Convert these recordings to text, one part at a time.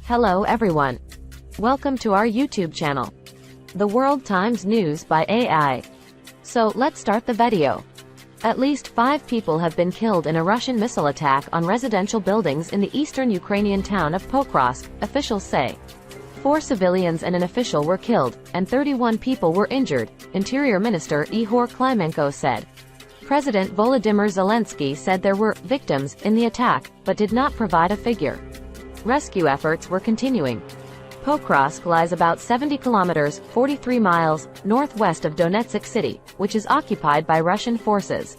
Hello everyone. Welcome to our YouTube channel, The World Times News by AI. So let's start the video. At least 5 people have been killed in a Russian missile attack on residential buildings in the eastern Ukrainian town of Pokrovsk, officials say. 4 civilians and an official were killed, and 31 people were injured, Interior Minister Ihor Klimenko said. President Volodymyr Zelensky said there were victims in the attack, but did not provide a figure. Rescue efforts were continuing. Pokrovsk lies about 70 kilometers, 43 miles, northwest of Donetsk city, which is occupied by Russian forces.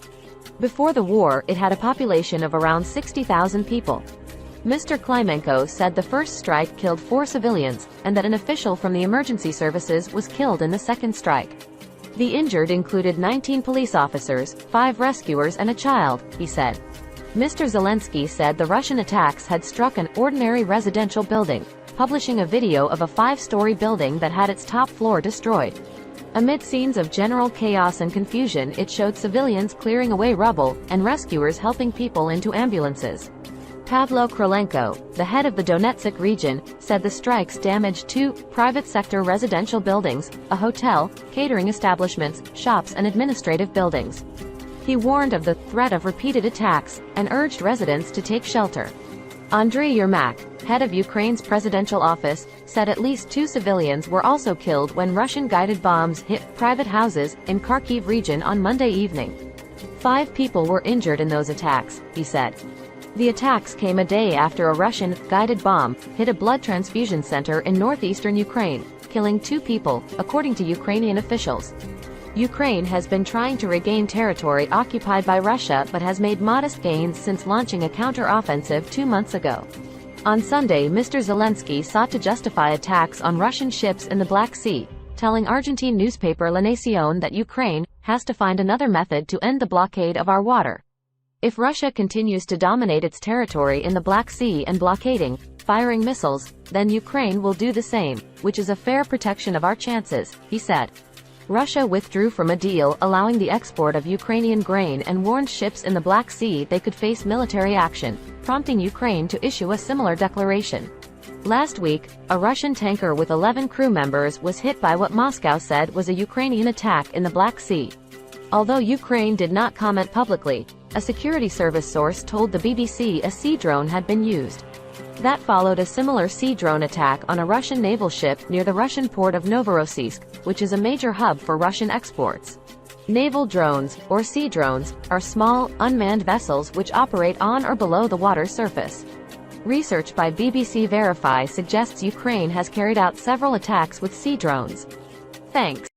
Before the war, it had a population of around 60,000 people. Mr. Klimenko said the first strike killed 4 civilians, and that an official from the emergency services was killed in the second strike. The injured included 19 police officers, 5 rescuers and a child, he said. Mr. Zelensky said the Russian attacks had struck an ordinary residential building, publishing a video of a 5-story building that had its top floor destroyed. Amid scenes of general chaos and confusion, it showed civilians clearing away rubble, and rescuers helping people into ambulances. Pavlo Krylenko, the head of the Donetsk region, said the strikes damaged 2 private sector residential buildings, a hotel, catering establishments, shops and administrative buildings. He warned of the threat of repeated attacks, and urged residents to take shelter. Andriy Yermak, head of Ukraine's presidential office, said at least 2 civilians were also killed when Russian guided bombs hit private houses in Kharkiv region on Monday evening. 5 people were injured in those attacks, he said. The attacks came a day after a Russian guided bomb hit a blood transfusion center in northeastern Ukraine, killing 2 people, according to Ukrainian officials. Ukraine has been trying to regain territory occupied by Russia but has made modest gains since launching a counter-offensive 2 months ago. On Sunday, Mr. Zelensky sought to justify attacks on Russian ships in the Black Sea, telling Argentine newspaper La Nación that Ukraine has to find another method to end the blockade of our water. If Russia continues to dominate its territory in the Black Sea and blockading, firing missiles, then Ukraine will do the same, which is a fair protection of our chances, he said. Russia withdrew from a deal allowing the export of Ukrainian grain and warned ships in the Black Sea they could face military action, prompting Ukraine to issue a similar declaration. Last week, a Russian tanker with 11 crew members was hit by what Moscow said was a Ukrainian attack in the Black Sea. Although Ukraine did not comment publicly, a security service source told the BBC a sea drone had been used. That followed a similar sea drone attack on a Russian naval ship near the Russian port of Novorossiysk, which is a major hub for Russian exports. Naval drones, or sea drones, are small, unmanned vessels which operate on or below the water's surface. Research by BBC Verify suggests Ukraine has carried out several attacks with sea drones. Thanks.